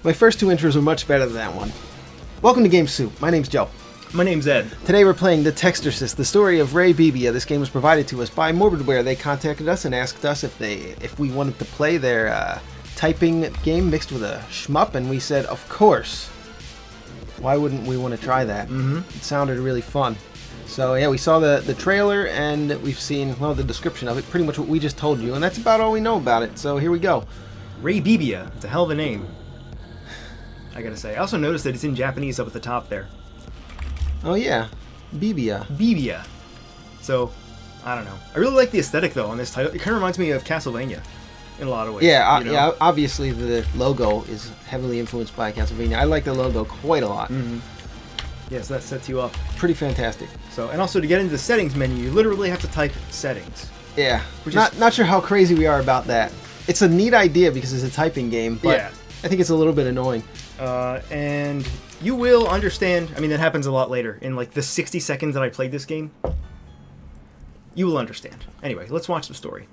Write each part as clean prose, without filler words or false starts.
My first two intros were much better than that one. Welcome to Game Soup. My name's Joe. My name's Ed. Today we're playing the Textorcist, the story of Bibbia. This game was provided to us by Morbidware. They contacted us and asked us if we wanted to play their typing game mixed with a shmup, and we said, of course. Why wouldn't we want to try that? It sounded really fun. So yeah, we saw the trailer and we've seen, well, the description of it, pretty much what we just told you, and that's about all we know about it. So here we go. Bibbia. It's a hell of a name, I gotta say. I also noticed that it's in Japanese up at the top there. Oh yeah, Bibbia. Bibbia. So, I don't know. I really like the aesthetic though on this title. It kind of reminds me of Castlevania in a lot of ways. Yeah, you know? yeah. Obviously, the logo is heavily influenced by Castlevania. I like the logo quite a lot. Yes, that sets you up. Pretty fantastic. So, and also to get into the settings menu, you literally have to type settings. Yeah, not sure how crazy we are about that. It's a neat idea because it's a typing game, but yeah. I think it's a little bit annoying. And you will understand. I mean, that happens a lot later. In like the 60 seconds that I played this game, you will understand. Anyway, let's watch the story.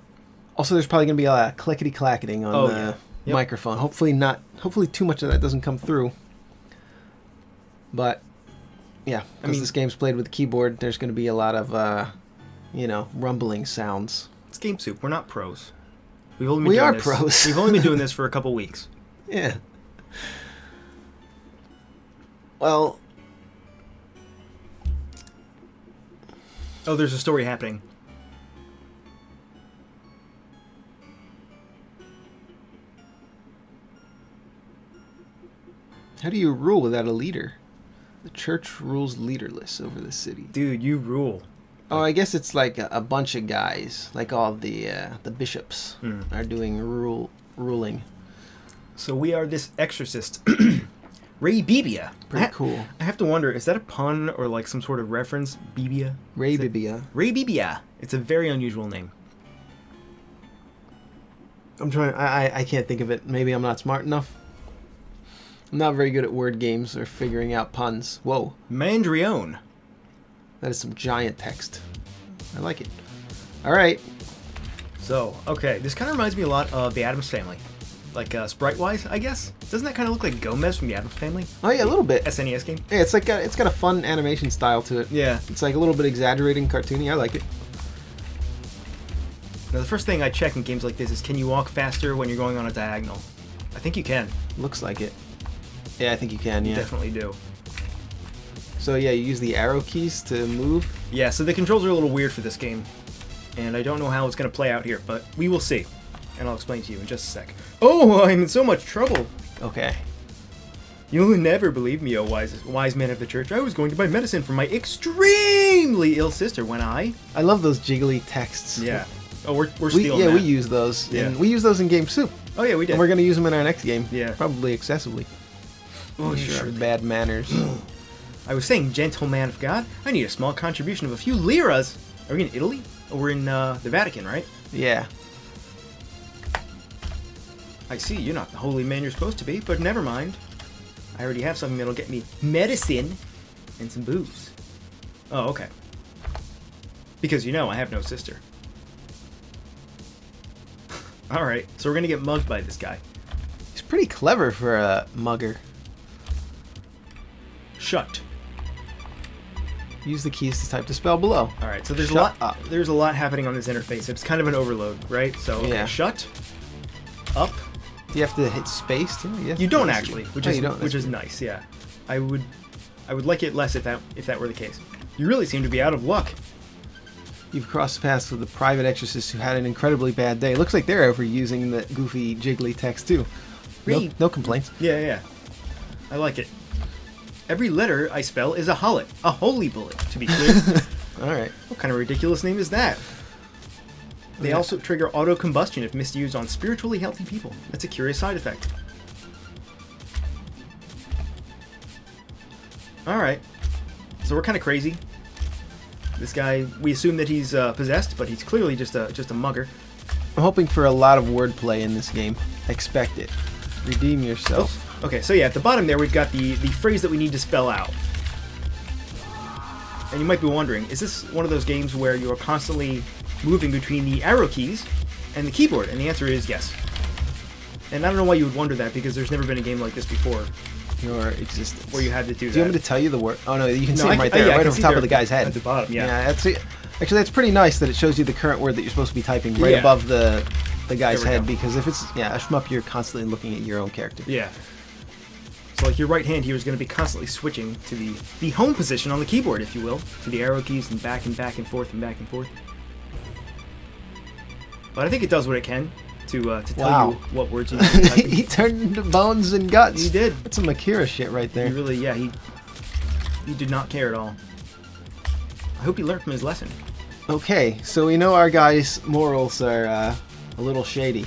Also, there's probably going to be a lot of clickety-clacketing on the microphone. Hopefully too much of that doesn't come through. But, yeah, because this game's played with the keyboard, there's going to be a lot of, you know, rumbling sounds. It's Game Soup. We're not pros. We've only been pros. We've only been doing this for a couple weeks. Yeah. Well... Oh, there's a story happening. How do you rule without a leader? The church rules leaderless over the city. Dude, you rule. Oh, I guess it's like a bunch of guys, like all the bishops are doing ruling. So we are this exorcist, Bibbia. Pretty cool. I have to wonder, is that a pun or like some sort of reference? Bibbia? Bibbia. Bibbia. It's a very unusual name. I'm trying. I can't think of it. Maybe I'm not smart enough. I'm not very good at word games or figuring out puns. Whoa. Mandrione. That is some giant text. I like it. All right. So, okay, this kind of reminds me a lot of the Addams Family. Like, sprite-wise, I guess? Doesn't that kind of look like Gomez from the Addams Family? Oh, yeah, a little bit. SNES game? Yeah, it's like it's got a fun animation style to it. Yeah. It's like a little bit exaggerating, cartoony. I like it. Now, the first thing I check in games like this is, can you walk faster when you're going on a diagonal? I think you can. Looks like it. Yeah, I think you can, yeah. You definitely do. So, yeah, you use the arrow keys to move? Yeah, so the controls are a little weird for this game. And I don't know how it's going to play out here, but we will see. And I'll explain to you in just a sec. Oh, I'm in so much trouble. Okay. You'll never believe me, oh wise man of the church. I was going to buy medicine for my extremely ill sister when I love those jiggly texts. Yeah. Oh, we're stealing that. Yeah, we use those. Yeah. And we use those in Game Soup. Oh, yeah, we did. And we're going to use them in our next game. Yeah. Probably excessively. Oh, sure. Bad manners. I was saying, gentle man of God, I need a small contribution of a few liras. Are we in Italy? Oh, we're in the Vatican, right? Yeah. I see, you're not the holy man you're supposed to be, but never mind. I already have something that'll get me medicine and some booze. Oh, okay. Because, you know, I have no sister. Alright, so we're gonna get mugged by this guy. He's pretty clever for a mugger. Shut. Use the keys to type the spell below. Alright, so there's a lot happening on this interface. It's kind of an overload, right? So, okay, yeah. Shut. Up. Do you have to hit space too? Yeah. You don't actually, which is is nice, yeah. I would like it less if that were the case. You really seem to be out of luck. You've crossed paths with a private exorcist who had an incredibly bad day. Looks like they're overusing the goofy, jiggly text too. No complaints. Yeah. I like it. Every letter I spell is a holy bullet, to be clear. Alright. What kind of ridiculous name is that? They also trigger auto-combustion if misused on spiritually healthy people. That's a curious side effect. Alright. So we're kind of crazy. This guy, we assume that he's possessed, but he's clearly just a mugger. I'm hoping for a lot of wordplay in this game. Expect it. Redeem yourself. Oh, okay, so yeah, at the bottom there we've got the phrase that we need to spell out. And you might be wondering, is this one of those games where you're constantly moving between the arrow keys and the keyboard? And the answer is yes. And I don't know why you would wonder that, because there's never been a game like this before Your existence. where you had to do that. Do you want me to tell you the word? Oh no, you can see No, him right there, yeah, I right can over see top there of the guy's head. at the bottom. Yeah. That's it. Actually, that's pretty nice that it shows you the current word that you're supposed to be typing right above the guy's head, because if it's a shmup, you're constantly looking at your own character. Yeah. So like your right hand here is going to be constantly switching to the home position on the keyboard, if you will, to the arrow keys and back and forth and back and forth. But I think it does what it can to tell you what words you need to be typing. He turned into bones and guts. He did. That's some Akira shit right there. He really, yeah, he did not care at all. I hope he learned from his lesson. Okay, so we know our guy's morals are a little shady.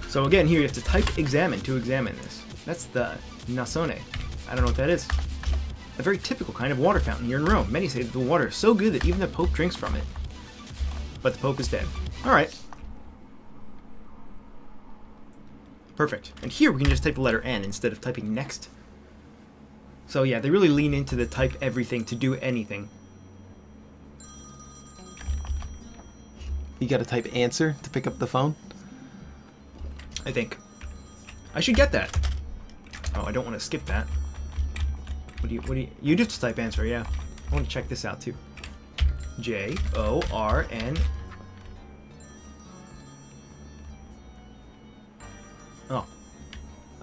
So again, here you have to type examine to examine this. That's the Nasone. I don't know what that is. A very typical kind of water fountain here in Rome. Many say that the water is so good that even the Pope drinks from it. But the Pope is dead. Alright. Perfect. And here we can just type the letter N instead of typing next. So yeah, they really lean into the type everything to do anything. You gotta type answer to pick up the phone? I think. I should get that. Oh, I don't want to skip that. What do you just type answer, yeah. I want to check this out too. J-O-R-N. Oh.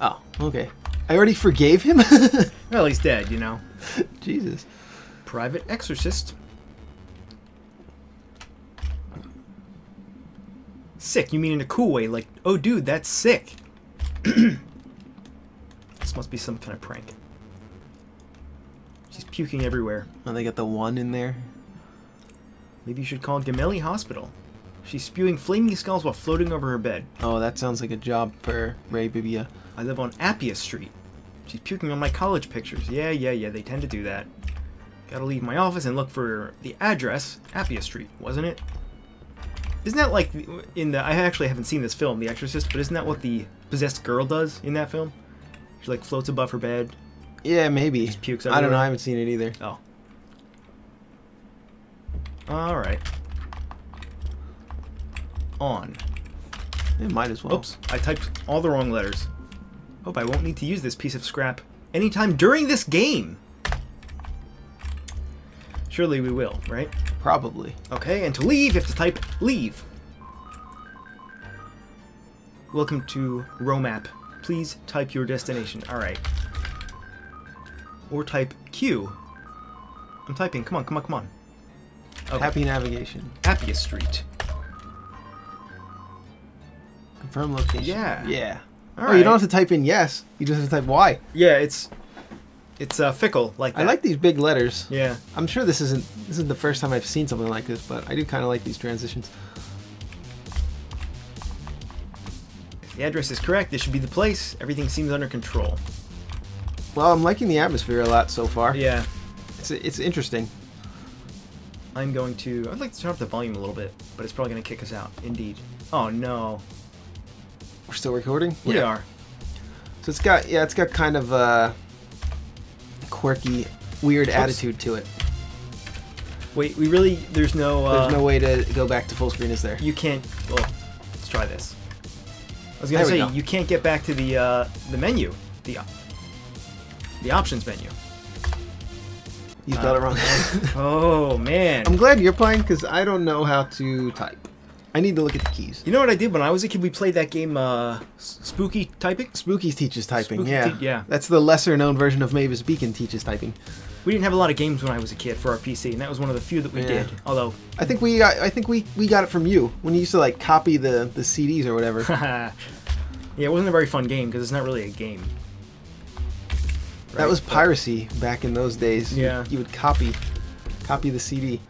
Oh, okay. I already forgave him? Well, he's dead, you know. Jesus. Private Exorcist. Sick, you mean in a cool way, like, oh dude, that's sick. This must be some kind of prank. She's puking everywhere. Oh, they got the 1 in there. Maybe you should call Gemelli Hospital. She's spewing flaming skulls while floating over her bed. Oh, that sounds like a job for Ray Bibbia. I live on Appia Street. She's puking on my college pictures. Yeah, they tend to do that. Gotta leave my office and look for the address. Appia Street, wasn't it? Isn't that like in the... I actually haven't seen this film, The Exorcist, but isn't that what the possessed girl does in that film? She like floats above her bed. Yeah, maybe. Just pukes I don't know, everywhere. I haven't seen it either. Oh. Alright. On. It might as well. Oops, I typed all the wrong letters. Hope I won't need to use this piece of scrap anytime during this game. Surely we will, right? Probably. Okay, and to leave, you have to type leave. Welcome to Romap. Please type your destination. Alright. Or type Q. I'm typing. Come on. Okay. Happy navigation. Appia Street. Confirm location. Yeah. Yeah. All Oh, you don't right. have to type in yes. You just have to type Y. Yeah, it's fickle like that. I like these big letters. Yeah. I'm sure this isn't the first time I've seen something like this, but I do kind of like these transitions. If the address is correct, this should be the place. Everything seems under control. Well, I'm liking the atmosphere a lot so far. Yeah. It's interesting. I'm going to... I'd like to turn up the volume a little bit, but it's probably going to kick us out. Indeed. Oh, no. We're still recording? We are. So it's got kind of a quirky, weird attitude to it. Wait, we really... There's no... There's no way to go back to full screen, is there? You can't... Well, let's try this. I was going to There we say, go. you can't get back to the menu. The options menu. You spelled it wrong. Oh, man. I'm glad you're playing, because I don't know how to type. I need to look at the keys. You know what I did when I was a kid? We played that game, Spooky Typing? Spooky teaches typing, Spooky yeah. yeah. That's the lesser-known version of Mavis Beacon teaches typing. We didn't have a lot of games when I was a kid for our PC, and that was one of the few that we Yeah. did. Although, I think we got it from you when you used to like copy the CDs or whatever. yeah, it wasn't a very fun game because it's not really a game. That was piracy back in those days. Yeah. You would copy the CD.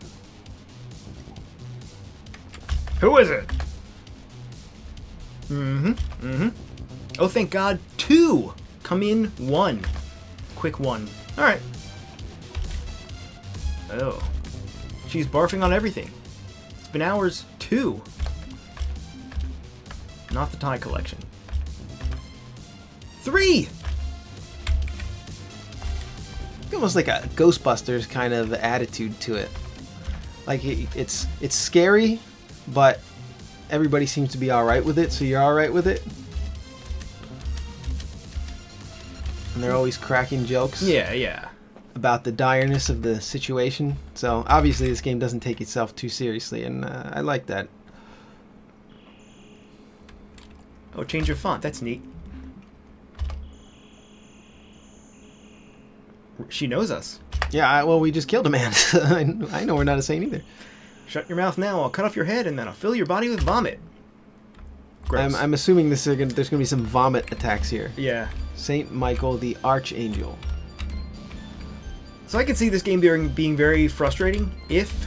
Who is it? Oh, thank God, 2! Come in 1. Quick 1. Alright. Oh. She's barfing on everything. It's been hours 2. Not the tie collection. 3! Almost like a Ghostbusters kind of attitude to it. Like it's scary, but everybody seems to be all right with it, so you're all right with it. and they're always cracking jokes. Yeah, yeah. About the direness of the situation. So obviously this game doesn't take itself too seriously, and I like that. Oh, change your font. That's neat. She knows us. Yeah, well, we just killed a man. I know we're not a saint either. Shut your mouth now. I'll cut off your head, and then I'll fill your body with vomit. Gross. I'm assuming there's going to be some vomit attacks here. Yeah. Saint Michael the Archangel. So I can see this game being very frustrating if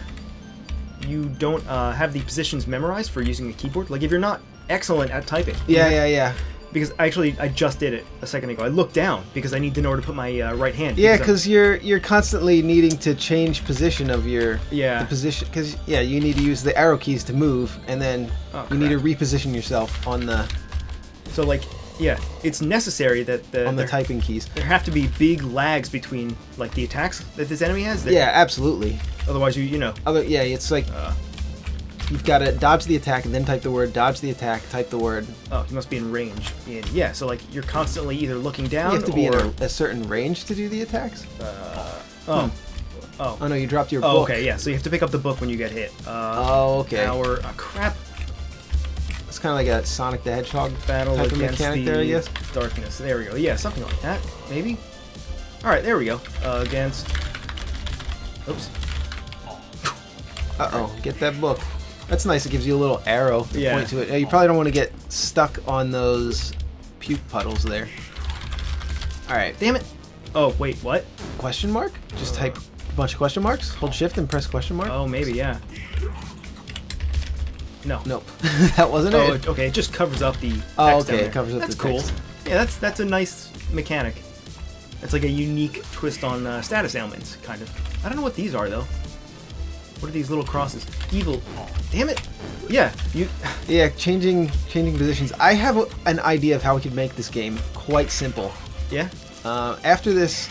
you don't have the positions memorized for using the keyboard. Like if you're not excellent at typing. Yeah. Because actually, I just did it a second ago. I looked down because I need to know where to put my right hand. Yeah, because you're constantly needing to change position of the position. Because you need to use the arrow keys to move, and then you need to reposition yourself on the. So like, yeah, it's necessary that on the typing keys. There have to be big lags between like the attacks that this enemy has. Yeah, absolutely. Otherwise, you know. It's like. You've got to dodge the attack and then type the word, dodge the attack, type the word. Oh, you must be in range. Yeah, so like you're constantly either looking down you have to be in a certain range to do the attacks? Oh, no, you dropped your book. Oh, okay, yeah, so you have to pick up the book when you get hit. Okay. Crap. It's kind of like a Sonic the Hedgehog battle type of against mechanic there, I guess. Darkness. There we go. Yeah, something like that, maybe. Alright, there we go. Against... Oops. Uh-oh, get that book. That's nice. It gives you a little arrow to point to it. You probably don't want to get stuck on those puke puddles there. All right. Damn it. Oh, wait, what? Question mark? Just type a bunch of question marks. Hold shift and press question mark. Oh, maybe, yeah. No. Nope. That wasn't it. Oh, okay. It just covers up the text. Oh, okay. It covers up the text. That's cool. Yeah, that's a nice mechanic. It's like a unique twist on status ailments, kind of. I don't know what these are, though. What are these little crosses? Evil. Damn it. Yeah. Yeah, changing positions. I have an idea of how we could make this game quite simple. Yeah? After this,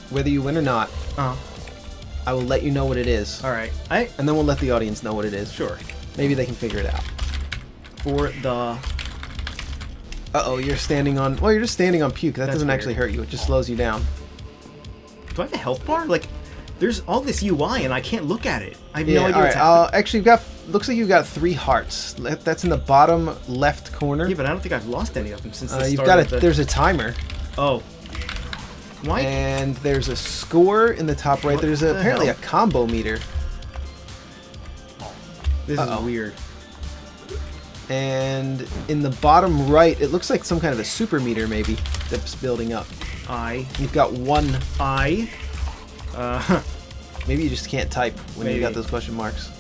whether you win or not, I will let you know what it is. All right. And then we'll let the audience know what it is. Sure. Maybe they can figure it out. For the... Uh-oh, you're standing on... Well, you're just standing on puke. That doesn't weird. actually hurt you. It just slows you down. Do I have a health bar? Like... There's all this UI and I can't look at it. I have no idea what's happening. Actually, looks like you've got 3 hearts. That's in the bottom left corner. Yeah, but I don't think I've lost any of them since the you've start got there's a timer. Oh. Why? And there's a score in the top right. There's apparently a combo meter. This is weird. And in the bottom right, it looks like some kind of a super meter maybe that's building up. You've got 1 I. Maybe you just can't type when you got those question marks.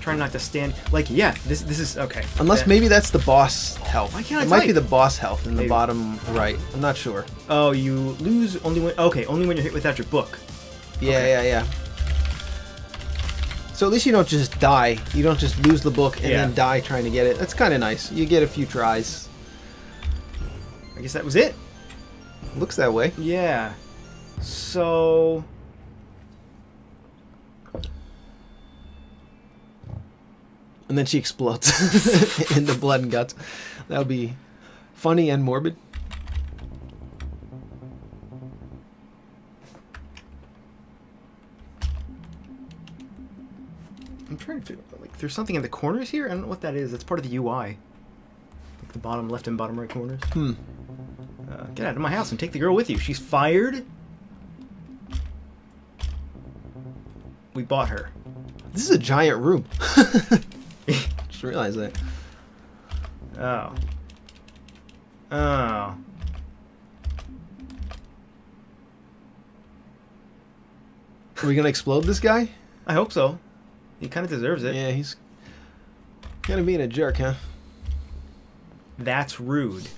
Trying not to stand. Like, yeah, this is okay. Unless maybe that's the boss health. Why can't I type? Might be the boss health in the bottom right. I'm not sure. Oh, you lose only when. Okay, only when you're hit without your book. Yeah. So at least you don't just die. You don't just lose the book and then die trying to get it. That's kind of nice. You get a few tries. I guess that was it. Looks that way. Yeah. So... And then she explodes in the blood and guts. That would be funny and morbid. I'm trying to figure out, like, there's something in the corners here? I don't know what that is. That's part of the UI. Like the bottom left and bottom right corners. Get out of my house and take the girl with you. She's fired. We bought her. This is a giant room. Just realized that. Oh. Oh. Are we gonna explode this guy? I hope so. He kind of deserves it. Yeah, he's kind of being a jerk, huh? That's rude.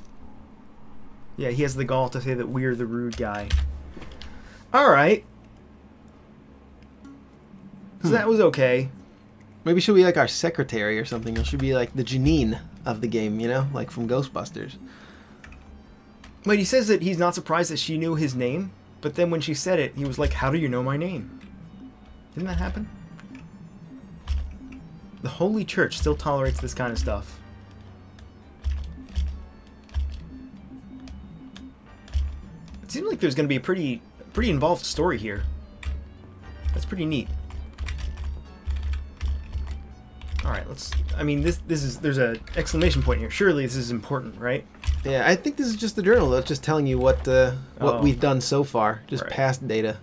Yeah, he has the gall to say that we're the rude guy. Alright. So that was okay. Maybe she'll be like our secretary or something. Or she'll be like the Janine of the game, you know? Like from Ghostbusters. Wait, he says that he's not surprised that she knew his name, but then when she said it, he was like, how do you know my name? Didn't that happen? The Holy Church still tolerates this kind of stuff. It seems like there's going to be a pretty involved story here. That's pretty neat. All right, let's. I mean, there's a exclamation point here. Surely this is important, right? Yeah, I think this is just the journal, though. It's just telling you what we've done so far, just right. past data.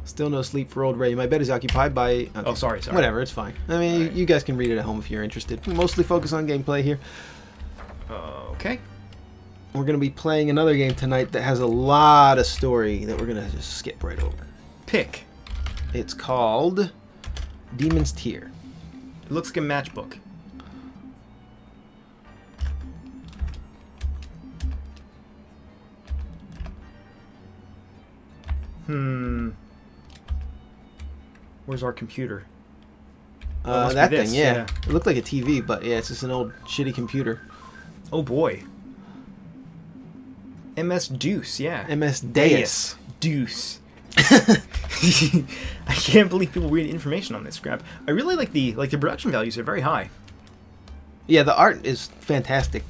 Still no sleep for old Ray. My bed is occupied by... Okay. Oh, sorry. Whatever, it's fine. I mean, right. you guys can read it at home if you're interested. We mostly focus on gameplay here. Okay. We're going to be playing another game tonight that has a lot of story that we're going to just skip right over. Pick. It's called Demon's Tear. It looks like a matchbook. Where's our computer? That thing, yeah. It looked like a TV, but yeah, it's just an old shitty computer. Oh boy. MS Deuce, yeah. MS Deus. Deuce. I can't believe people read information on this crap. I really like the production values are very high. Yeah, the art is fantastic.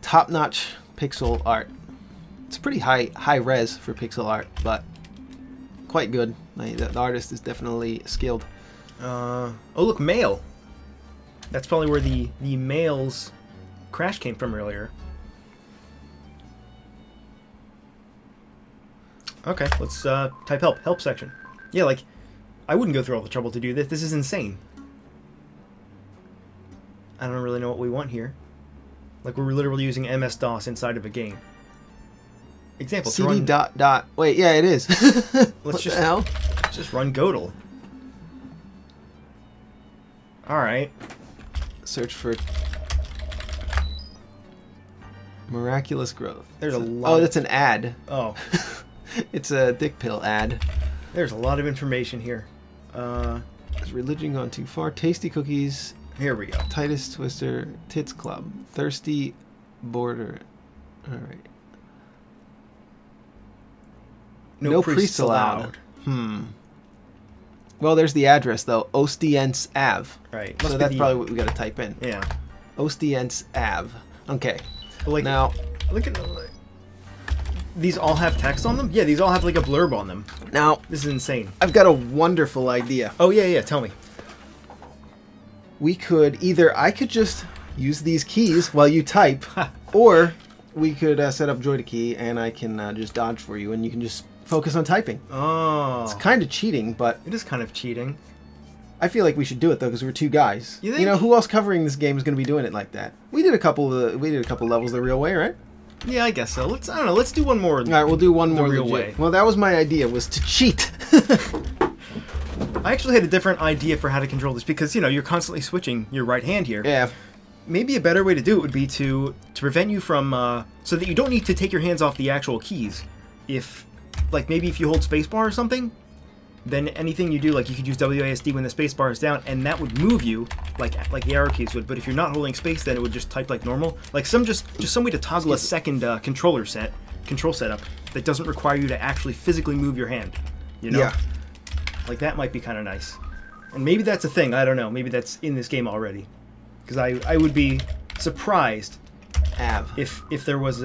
Top-notch pixel art. It's pretty high res for pixel art, but quite good. Like, the artist is definitely skilled. Oh look, mail. That's probably where the mail's crash came from earlier. Okay, let's type help section. Yeah, like, I wouldn't go through all the trouble to do this. This is insane. I don't really know what we want here. Like, we're literally using MS-DOS inside of a game. Example, CD dot. Wait, yeah, it is. Let's just run Godel. Alright. Search for miraculous growth. There's a lot. Oh, that's an ad. Oh. It's a dick pill ad. There's a lot of information here. Has religion gone too far? Tasty cookies. Here we go. Titus Twister. Tits Club. Thirsty border. Alright. No priests allowed. Well, there's the address, though. Ostiense Ave. Right. So that's probably what we got to type in. Yeah. Ostiense Ave. Okay. Like, now, look at these all have text on them? Yeah, these all have like a blurb on them. Now, this is insane. I've got a wonderful idea. Oh, yeah, tell me. We could I could just use these keys while you type, or we could set up Joy to Key and I can just dodge for you and you can just focus on typing. Oh. It's kind of cheating, but... It is kind of cheating. I feel like we should do it, though, because we're two guys. You think? You know, who else covering this game is going to be doing it like that? We did a couple levels the real way, right? Yeah, I guess so. I don't know, let's do one more. All right, we'll do one more the real legit way. Well, that was my idea, was to cheat. I actually had a different idea for how to control this, because, you know, you're constantly switching your right hand here. Yeah. Maybe a better way to do it would be to prevent you from, so that you don't need to take your hands off the actual keys. Like, maybe if you hold spacebar or something, then anything you do, like, you could use WASD when the spacebar is down, and that would move you, like the arrow keys would. But if you're not holding space, then it would just type like normal. Like, just some way to toggle a second control setup that doesn't require you to actually physically move your hand. You know? Yeah. Like, that might be kind of nice. And maybe that's a thing. I don't know. Maybe that's in this game already. Because I would be surprised if there was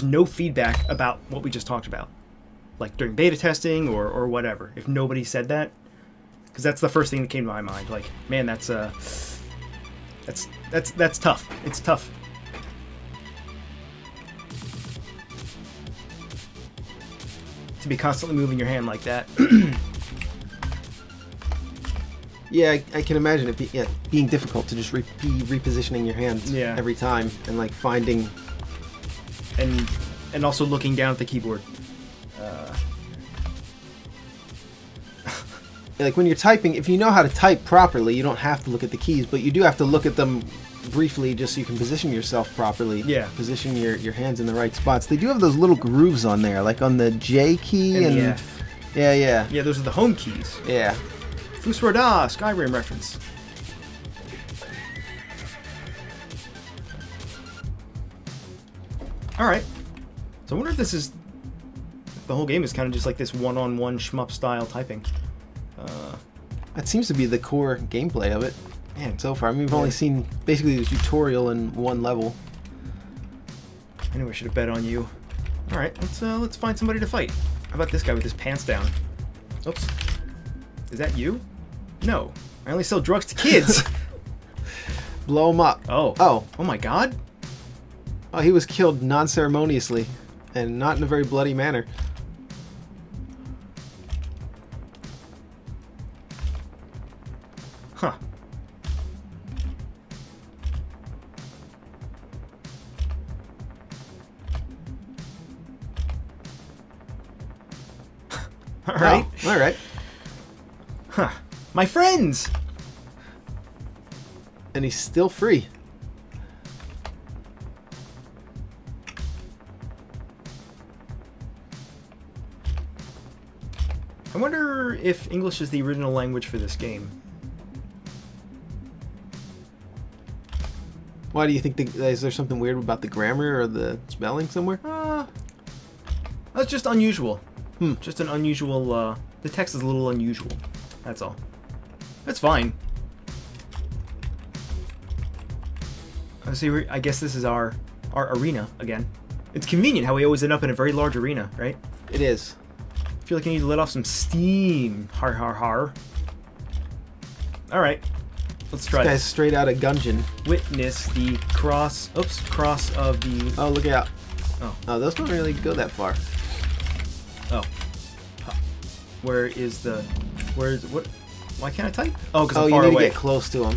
no feedback about what we just talked about. Like during beta testing or whatever, if nobody said that, because that's the first thing that came to my mind. Like, man, that's tough. It's tough. To be constantly moving your hand like that. Yeah, I can imagine it being difficult to just be repositioning your hands every time and like finding and also looking down at the keyboard. Like when you're typing, if you know how to type properly, you don't have to look at the keys, but you do have to look at them briefly just so you can position yourself properly. Yeah. Position your hands in the right spots. They do have those little grooves on there, like on the J key and the F. Yeah. Yeah, those are the home keys. Yeah. Fusroda, Skyrim reference. Alright. So I wonder if the whole game is kind of just like this one-on-one shmup style typing. That seems to be the core gameplay of it. Man, so far, I mean, we've only seen basically the tutorial in one level. I knew I should have bet on you. All right, let's find somebody to fight. How about this guy with his pants down? Oops. Is that you? No, I only sell drugs to kids. Blow him up. Oh. Oh. Oh my God. Oh, he was killed non-ceremoniously, and not in a very bloody manner. Huh. All right. Oh, all right. Huh. My friends. And he's still free. I wonder if English is the original language for this game. Why do you think? Is there something weird about the grammar or the spelling somewhere? That's just unusual. Just an unusual. The text is a little unusual. That's all. That's fine. See, I guess this is our arena again. It's convenient how we always end up in a very large arena, right? It is. I feel like I need to let off some steam. Har har har. All right, let's try This guy's this. straight out of Gungeon. Witness the cross. Oops, cross of the. Oh, look out. Oh. Oh, those don't really go that far. Oh. Where is the? Where is what? Why can't I type? Oh, because I'm Oh, far you need away. to get close to him.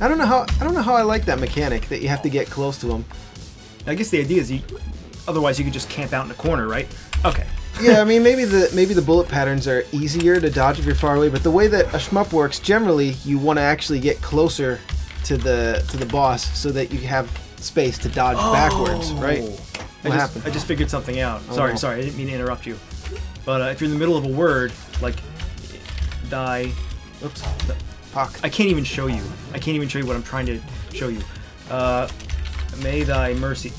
I don't know how I like that mechanic that you have to get close to him. I guess the idea is otherwise you could just camp out in a corner, right? Okay. Yeah, I mean maybe the bullet patterns are easier to dodge if you're far away, but the way that a shmup works, generally you want to actually get closer to the boss so that you have space to dodge backwards, right? What happened? I just figured something out. Oh, Sorry, no. sorry, I didn't mean to interrupt you. But if you're in the middle of a word, like die, oops, Puck. I can't even show you. I can't even show you what I'm trying to show you. May thy mercy.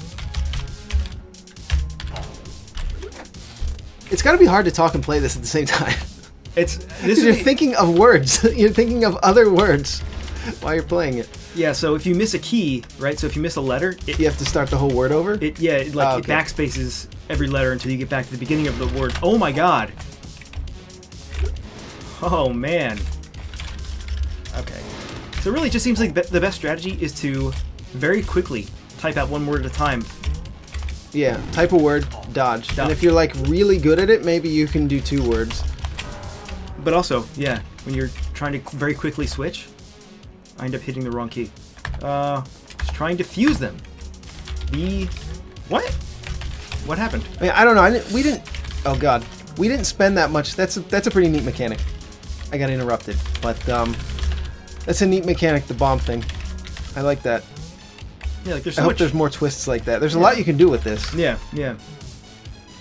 It's got to be hard to talk and play this at the same time. This You're is thinking of words. You're thinking of other words while you're playing it. yeah. So if you miss a key, right? So if you miss a letter, You have to start the whole word over. it Oh, okay. backspaces every letter until you get back to the beginning of the word. Oh my God. Oh man. Okay. So it really just seems like the best strategy is to very quickly type out one word at a time. Yeah, type a word, dodge. Dodge. And if you're like really good at it, maybe you can do 2 words. But also, yeah, when you're trying to very quickly switch, I end up hitting the wrong key. Just trying to fuse them. What? What happened? I mean, I don't know. We didn't. Oh God, we didn't spend that much. That's a pretty neat mechanic. I got interrupted, but that's a neat mechanic. The bomb thing. I like that. Yeah, like there's I so hope much. there's more twists like that. There's a lot you can do with this. Yeah, yeah.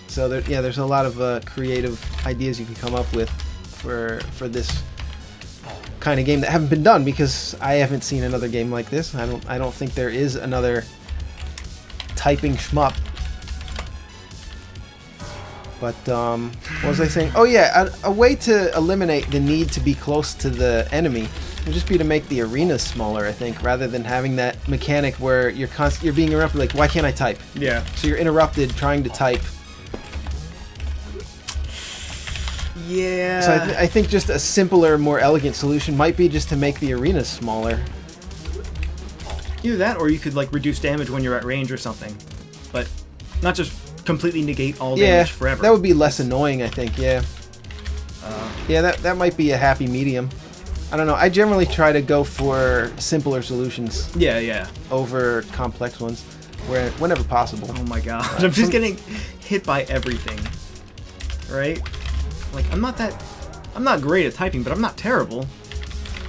So there's a lot of creative ideas you can come up with for this kind of game that haven't been done, because I haven't seen another game like this. I don't think there is another typing shmup. But what was I saying? Oh yeah, a way to eliminate the need to be close to the enemy would just be to make the arenas smaller, I think, rather than having that mechanic where you're being interrupted. Like, why can't I type? Yeah. So you're interrupted trying to type. Yeah. So I think just a simpler, more elegant solution might be just to make the arenas smaller. Either that, or you could like reduce damage when you're at range or something, but not just completely negate all damage forever. That would be less annoying, I think. Yeah. Yeah, that might be a happy medium. I don't know. I generally try to go for simpler solutions Yeah, yeah. over complex ones, whenever possible. Oh my God, I'm just getting hit by everything. Right? Like I'm not great at typing, but I'm not terrible.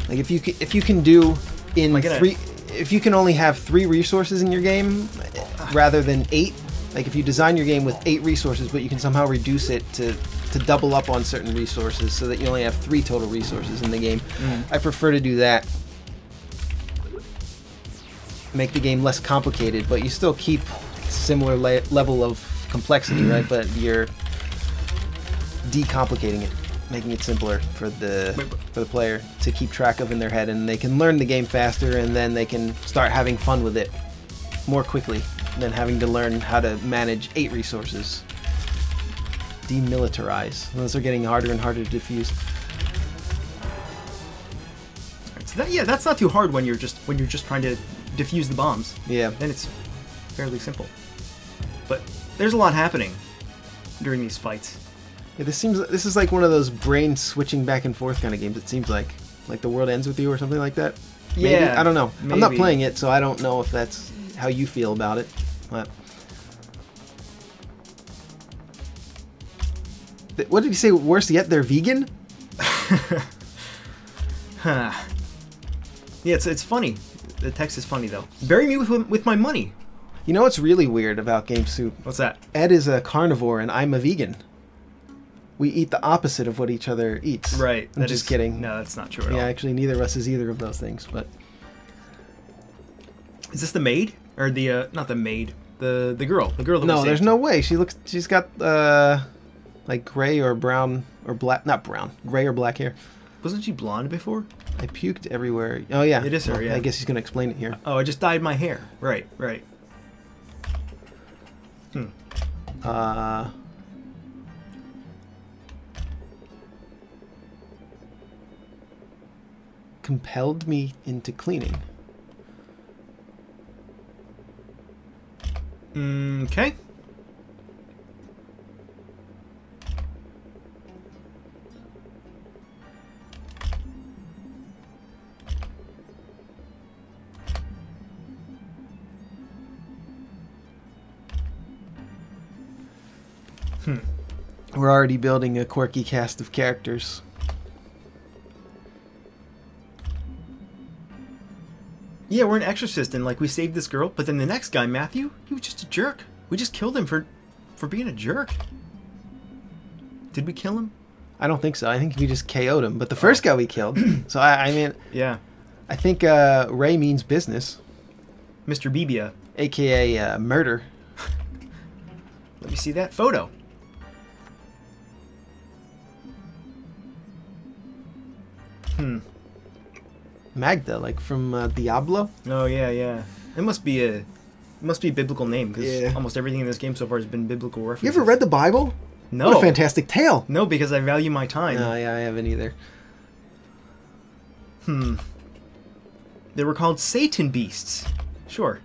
Like if you can do in Like if you can only have 3 resources in your game rather than 8. Like if you design your game with 8 resources, but you can somehow reduce it to double up on certain resources so that you only have 3 total resources in the game. I prefer to do that. Make the game less complicated, but you still keep similar level of complexity, right? But you're decomplicating it, making it simpler for the player to keep track of in their head, and they can learn the game faster, and then they can start having fun with it more quickly than having to learn how to manage 8 resources. Demilitarize. Those are getting harder and harder to defuse. So that's not too hard when you're just trying to defuse the bombs. Yeah. Then it's fairly simple. But there's a lot happening during these fights. Yeah, this is like one of those brain switching back and forth kind of games. It seems like the world ends with you or something like that. Maybe? Yeah, I don't know. maybe. I'm not playing it, so I don't know if that's how you feel about it. But what did you say? Worse yet, they're vegan. Huh. Yeah, it's funny. The text is funny though. Bury me with my money. You know what's really weird about Game Soup? What's that? Ed is a carnivore and I'm a vegan. We eat the opposite of what each other eats. Right. I'm just kidding. No, that's not true at all. Yeah, actually, neither of us is either of those things. But is this the maid or the not the maid? The girl. The girl. That no, we there's saved. no way. She's got like gray or brown or black. Not brown. Gray or black hair. Wasn't she blonde before? I puked everywhere. Oh yeah, It is her. Well, Yeah. I guess he's gonna explain it here. Oh, I just dyed my hair. Right. Right. Compelled me into cleaning. Okay. We're already building a quirky cast of characters. Yeah, we're an exorcist and like we saved this girl, but then the next guy, Matthew, he was just a jerk. We just killed him for being a jerk. Did we kill him? I don't think so. I think we just KO'd him. But the first guy we killed. So I mean, Yeah. I think Ray means business, Mr. Bibbia. aka murder. Let me see that photo. Magda, like from Diablo. Oh yeah, yeah. It must be a biblical name because Yeah. almost everything in this game so far has been biblical references. You ever read the Bible? No. What a fantastic tale. No, because I value my time. No, yeah, I haven't either. They were called Satan beasts. Sure.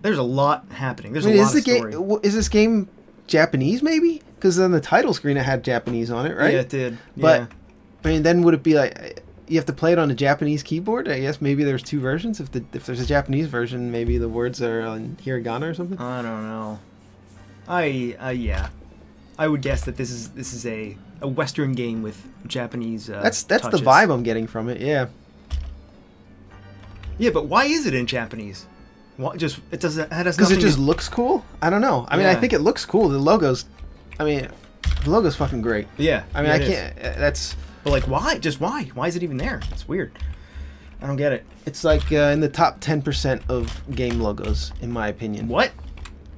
There's a lot happening. There's Wait, a is lot of the story. game? Is this game Japanese? Maybe because on the title screen it had Japanese on it, right? Yeah, it did. But Yeah. I mean, then would it be like you have to play it on a Japanese keyboard? I guess maybe there's two versions. If there's a Japanese version, maybe the words are on hiragana or something. I don't know. Yeah. I would guess that this is a Western game with Japanese. That's touches. the vibe I'm getting from it. Yeah. Yeah, but why is it in Japanese? What, just it doesn't. That has Because nothing. it just looks cool. I don't know. I mean, I Yeah. think it looks cool. The logo's fucking great. Yeah. I mean, yeah, I it is. can't. That's. But like, why? Just why? Why is it even there? It's weird. I don't get it. It's like in the top 10% of game logos, in my opinion. What?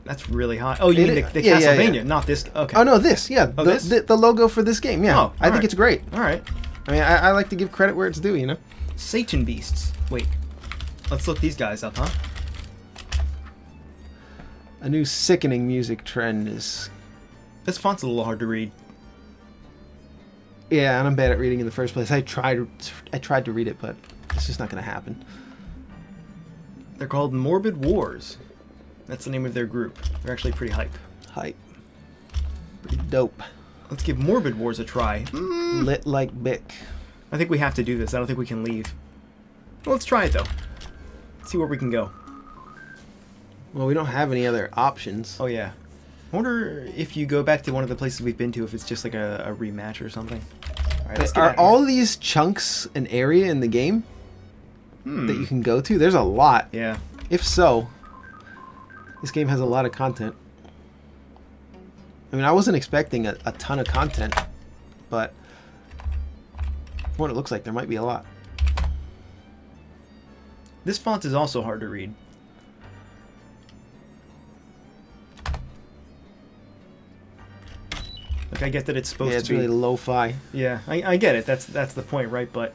That's really high. Oh, you It mean is- the yeah, yeah, Castlevania, yeah. not this? Okay. Oh no, this. Yeah. Oh, the, this? The logo for this game. Yeah. Oh, I think alright. it's great. All right. I mean, I like to give credit where it's due. You know. Satan beasts. Wait. Let's look these guys up, huh? A new sickening music trend is. This font's a little hard to read. Yeah, and I'm bad at reading in the first place. I tried to read it, but it's just not going to happen. They're called Morbid Wars. That's the name of their group. They're actually pretty hype. Hype. Pretty dope. Let's give Morbid Wars a try. Lit like Bic. I think we have to do this. I don't think we can leave. Well, let's try it, though. See where we can go. Well, we don't have any other options. Oh, yeah. I wonder if you go back to one of the places we've been to, if it's just like a rematch or something. All right, let's get out Are of here. all these chunks an area in the game that you can go to? There's a lot. Yeah. If so, this game has a lot of content. I mean, I wasn't expecting a ton of content, but from what it looks like, there might be a lot. This font is also hard to read. Like, I get that it's supposed Yeah, it's to be... really lo-fi. Yeah, I get it. That's the point, right? But,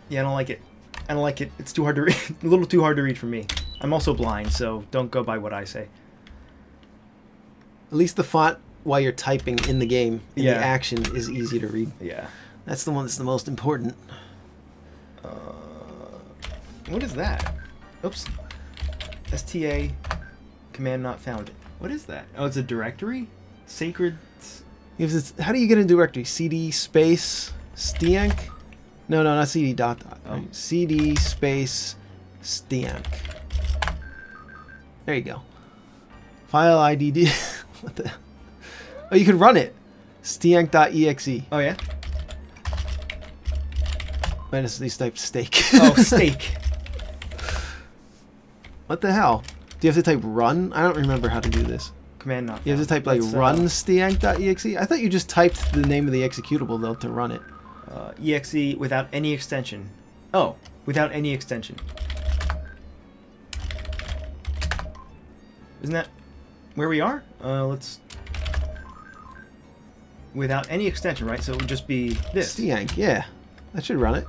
Yeah, I don't like it. I don't like it. It's too hard to read. A little too hard to read for me. I'm also blind, so don't go by what I say. At least the font while you're typing in the game, in Yeah. the action, is easy to read. Yeah. That's the one that's the most important. What is that? Oops. STA command not found. What is that? Oh, it's a directory? Sacred... How do you get a directory? CD space stiank? No, not CD dot. Right? CD space stiank. There you go. File IDD. What the? Oh, you could run it. Stiank.exe. Oh, yeah? Minus these type steak. Oh, steak. What the hell? Do you have to type run? I don't remember how to do this. Command not found. You have to type like run stiank.exe? I thought you just typed the name of the executable though to run it. exe without any extension. Oh, without any extension. Isn't that where we are? Let's... Without any extension, right? So it would just be this. Stiank, yeah. That should run it.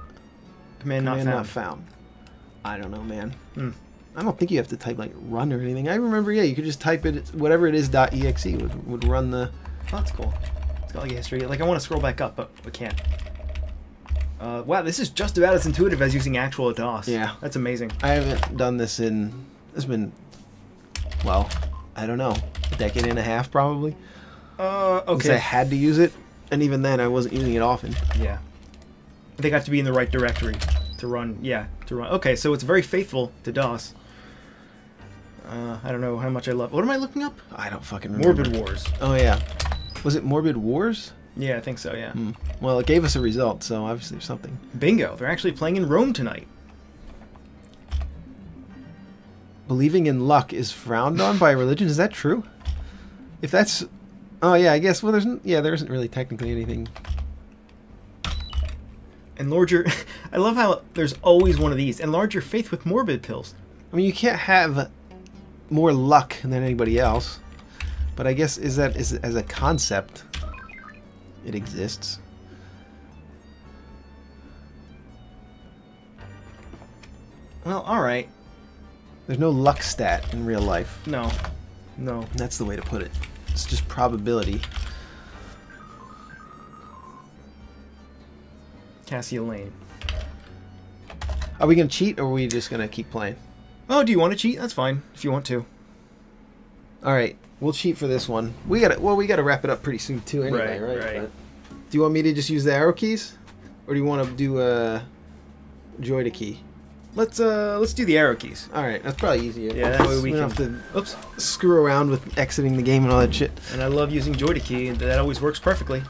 Command not found. I don't know, man. Hmm. I don't think you have to type like run or anything. I remember, yeah, you could just type it, whatever it is, .exe would run the... Oh, that's cool. It's got like a history. Like I want to scroll back up, but we can't. Wow, this is just about as intuitive as using actual DOS. Yeah. That's amazing. I haven't done this in... It's been... Well, I don't know. A decade and a half, probably. Okay. Because I had to use it, and even then I wasn't using it often. Yeah. I think I have to be in the right directory to run. Yeah, to run. Okay, so it's very faithful to DOS. I don't know how much I love... What am I looking up? I don't fucking remember. Morbid Wars. Oh, yeah. Was it Morbid Wars? Yeah, I think so, yeah. Well, it gave us a result, so obviously there's something. Bingo. They're actually playing in Rome tonight. Believing in luck is frowned on by religion. Is that true? If that's... Oh, yeah, I guess... Well, there isn't really technically anything... Enlarge your... I love how there's always one of these. Enlarge your faith with morbid pills. I mean, you can't have more luck than anybody else. But I guess is as a concept, it exists. Well, alright. There's no luck stat in real life. No. No. And that's the way to put it. It's just probability. Cassia Lane. Are we going to cheat, or are we just going to keep playing? Oh, do you want to cheat? That's fine, if you want to. Alright, we'll cheat for this one. We gotta wrap it up pretty soon too anyway, right? But do you want me to just use the arrow keys? Or do you want to do joy to key? Let's do the arrow keys. Alright, that's probably easier. Yeah, that way we don't can... have to Oops. screw around with exiting the game and all that shit. And I love using joy to key, and that always works perfectly.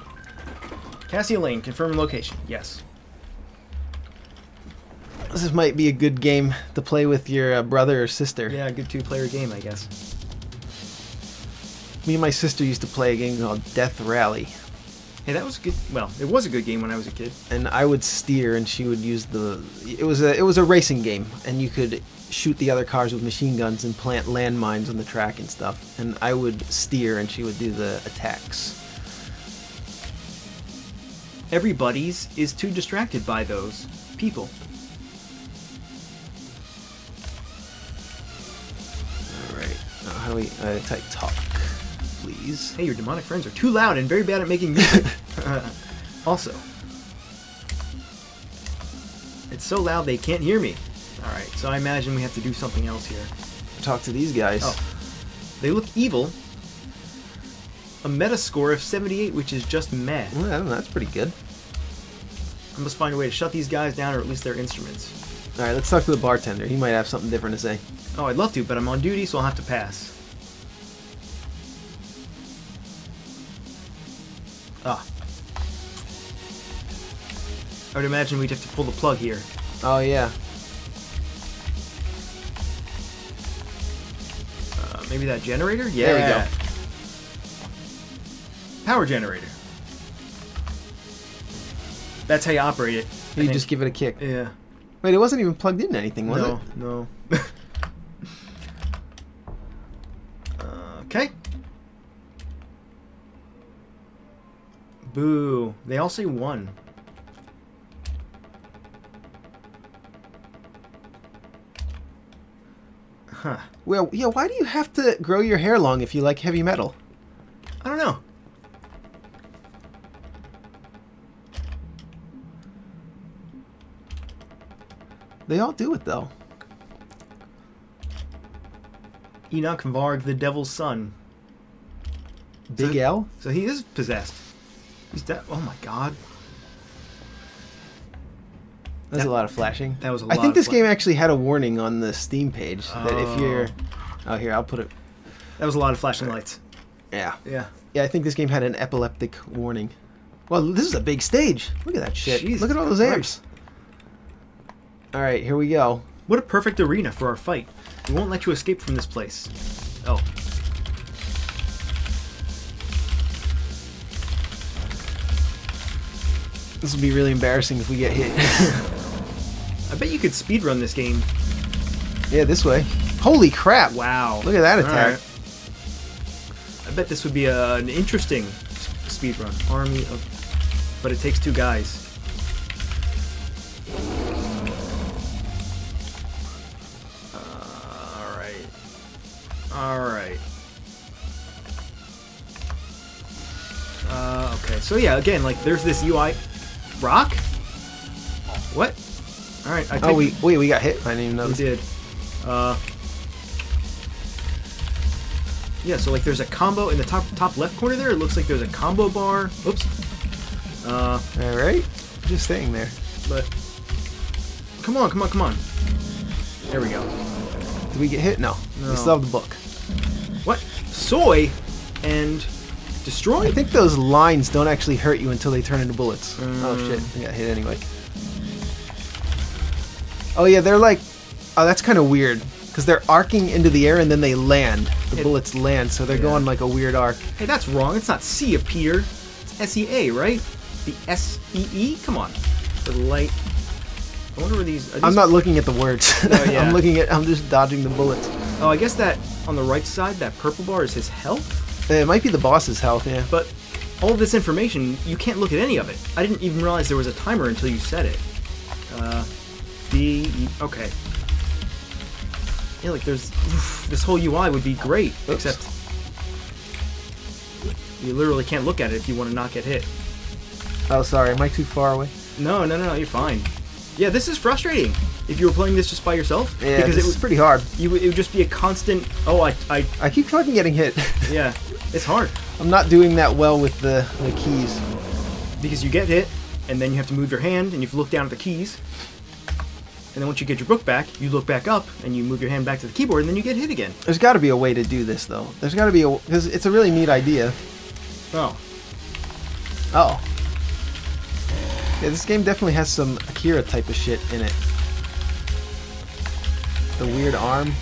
Cassia Lane, confirm location. Yes. This might be a good game to play with your brother or sister. Yeah, a good two-player game, I guess. Me and my sister used to play a game called Death Rally. Hey, that was a good... Well, it was a good game when I was a kid. And I would steer, and she would use the... It was a racing game, and you could shoot the other cars with machine guns and plant landmines on the track and stuff. And I would steer, and she would do the attacks. Everybody's is too distracted by those people. Alright, how do we type talk, please? Hey, your demonic friends are too loud and very bad at making music. Also, it's so loud they can't hear me. Alright, so I imagine we have to do something else here. Talk to these guys. Oh, they look evil. A metascore of 78, which is just meh. Well, I don't know, that's pretty good. I must find a way to shut these guys down, or at least their instruments. Alright, let's talk to the bartender. He might have something different to say. Oh, I'd love to, but I'm on duty, so I'll have to pass. Ah. I would imagine we'd have to pull the plug here. Oh, yeah. Maybe that generator? Yeah. There we go. Power generator. That's how you operate it. You just give it a kick. Yeah. Wait, it wasn't even plugged into anything, was it? No. Okay. Boo. They all say 1. Huh. Well, yeah, why do you have to grow your hair long if you like heavy metal? I don't know. They all do it, though. Enoch Varg, the Devil's Son. Big L? So he is possessed. He's dead. Oh my god. That's a lot of flashing. That was a lot. I think this game actually had a warning on the Steam page that if you're... Oh, here, I'll put it... That was a lot of flashing lights. Yeah. Yeah. Yeah, I think this game had an epileptic warning. Well, this is a big stage. Look at that shit. Jesus Look at all those amps. Alright, here we go. What a perfect arena for our fight. We won't let you escape from this place. Oh. This will be really embarrassing if we get hit. I bet you could speedrun this game. Yeah, this way. Holy crap! Wow. Look at that attack. Right. I bet this would be an interesting speedrun. Army of... But it takes 2 guys. Alright. Okay, so yeah, again, like, there's this UI... Rock? What? Alright, I think... Wait, we got hit? I didn't even know. We did. Yeah, so, like, there's a combo in the top left corner there. It looks like there's a combo bar. Oops. Alright. Just staying there. But... Come on. There we go. Did we get hit? No. We still have the book. What? Soy and destroy? I think those lines don't actually hurt you until they turn into bullets. Oh shit, I got hit anyway. Oh yeah, they're like... Oh, that's kind of weird. Because they're arcing into the air and then they land. The bullets land, so they're going like a weird arc. Hey, that's wrong. It's not C of Peter. It's S-E-A, right? The S-E-E? Come on. For the light... I wonder where these... I'm not looking at the words. Oh, yeah. I'm just dodging the bullets. Oh, I guess that on the right side, that purple bar is his health? It might be the boss's health, yeah. But all this information, you can't look at any of it. I didn't even realize there was a timer until you said it. Okay. Yeah, like there's... This whole UI would be great, except... You literally can't look at it if you want to not get hit. Oh, sorry. Am I too far away? No, you're fine. Yeah, this is frustrating. If you were playing this just by yourself, yeah, because this is pretty hard. It would just be a constant. Oh, I keep fucking getting hit. Yeah, it's hard. I'm not doing that well with the keys. Because you get hit, and then you have to move your hand, and you have to look down at the keys. And then once you get your book back, you look back up, and you move your hand back to the keyboard, and then you get hit again. There's got to be a way to do this, though. There's got to be a... Because it's a really neat idea. Oh. Oh. Yeah, this game definitely has some Akira type of shit in it. The weird arm,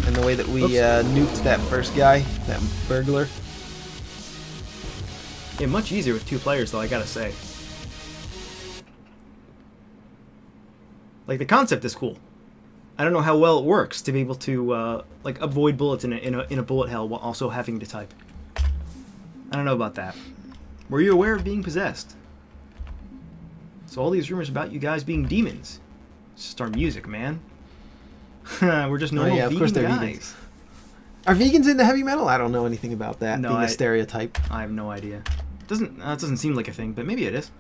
and the way that we nuked that first guy, that burglar. Yeah, much easier with 2 players, though, I gotta say. Like, the concept is cool. I don't know how well it works to be able to, like, avoid bullets in a bullet hell while also having to type. I don't know about that. Were you aware of being possessed? So all these rumors about you guys being demons. It's just our music, man. We're just normal vegan of course they're guys. Vegans. Are vegans into heavy metal? I don't know anything about that. No, being a stereotype. I have no idea. It doesn't seem like a thing, but maybe it is.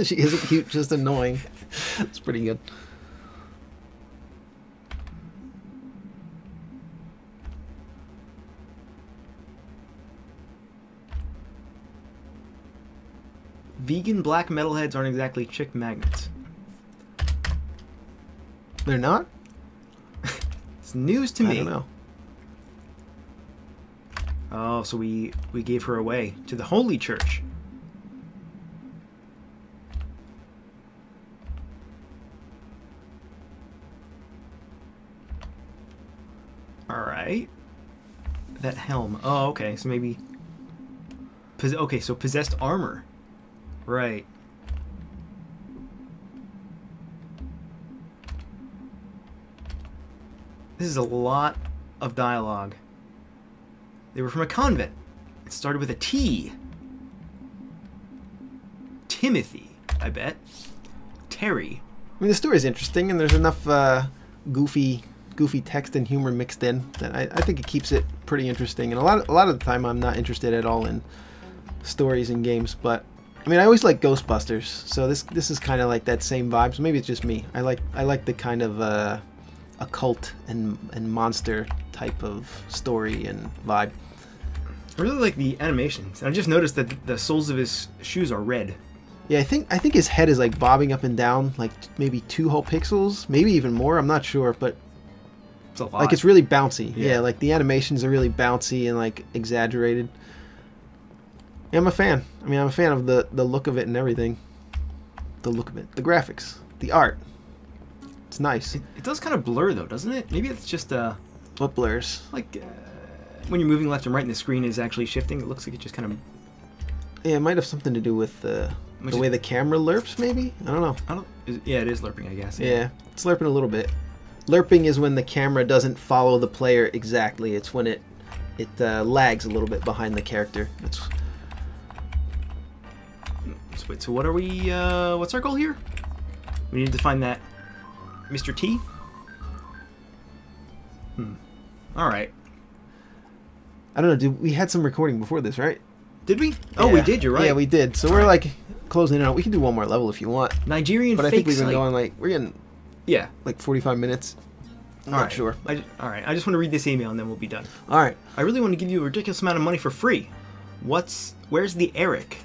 She isn't cute, just annoying. It's pretty good. Vegan black metalheads aren't exactly chick magnets. They're not? It's news to me. I don't know. Oh, so we gave her away to the Holy Church. Alright. That helm. Oh, okay, so maybe... Okay, so possessed armor. Right. This is a lot of dialogue. They were from a convent. It started with a T. Timothy, I bet. Terry. I mean, the story's interesting, and there's enough goofy text and humor mixed in that I think it keeps it pretty interesting. And a lot of the time, I'm not interested at all in stories and games, but I mean, I always like Ghostbusters, so this is kind of like that same vibe. So maybe it's just me. I like the kind of occult and monster type of story and vibe. I really like the animations. And I just noticed that the soles of his shoes are red. Yeah, I think his head is like bobbing up and down, like maybe 2 whole pixels, maybe even more. I'm not sure, but it's a lot. Like, it's really bouncy. Yeah. Yeah, like the animations are really bouncy and like exaggerated. Yeah, I'm a fan. I mean, I'm a fan of the look of it and everything. The look of it, the graphics, the art. It's nice. It does kind of blur though, doesn't it? Maybe it's just What blurs? like when you're moving left and right and the screen is actually shifting. It looks like it just kind of. Yeah, it might have something to do with the way the camera lerps. Maybe, I don't know. Yeah, it is lerping, I guess. Yeah, it's lerping a little bit. Lerping is when the camera doesn't follow the player exactly. It's when it lags a little bit behind the character. Wait, so what are we? What's our goal here? We need to find that Mr. T. All right. I don't know. We had some recording before this, right? Did we? Oh, we did. You're right. Yeah, we did. So we're like closing in on. We can do one more level if you want. Nigerian. But I think we've been going we're getting 45 minutes. I'm not sure. All right. I just want to read this email and then we'll be done. All right. I really want to give you a ridiculous amount of money for free. Where's the Eric?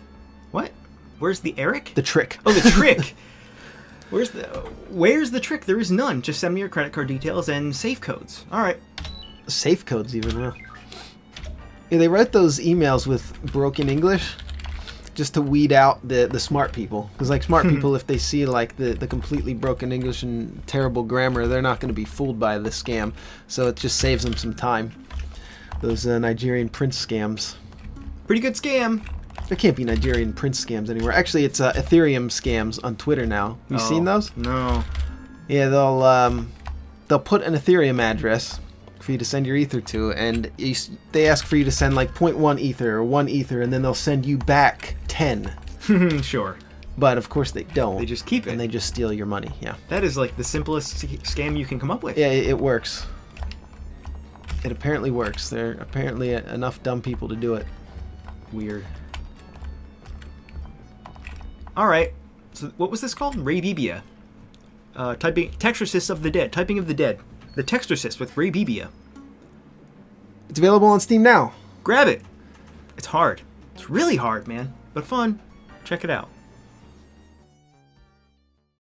What? Where's the Eric? The trick. Oh, the trick. Where's the trick? There is none. Just send me your credit card details and safe codes. All right. Safe codes even. Huh? Yeah, they write those emails with broken English just to weed out the smart people. Because like smart people, if they see like the completely broken English and terrible grammar, they're not going to be fooled by the scam. So it just saves them some time. Those Nigerian prince scams. Pretty good scam. There can't be Nigerian prince scams anymore. Actually, it's Ethereum scams on Twitter now. You seen those? No. Yeah, they'll put an Ethereum address for you to send your ether to, and they ask for you to send like 0.1 ether or 1 ether, and then they'll send you back 10. Sure. But of course they don't. They just keep it. And they just steal your money. Yeah. That is like the simplest scam you can come up with. Yeah, it works. It apparently works. There are apparently enough dumb people to do it. Weird. All right. So what was this called? Ray Bibbia. Typing Textorcist of the Dead. Typing of the Dead. The Textorcist with Ray Bibbia. It's available on Steam now. Grab it. It's hard. It's really hard, man, but fun. Check it out.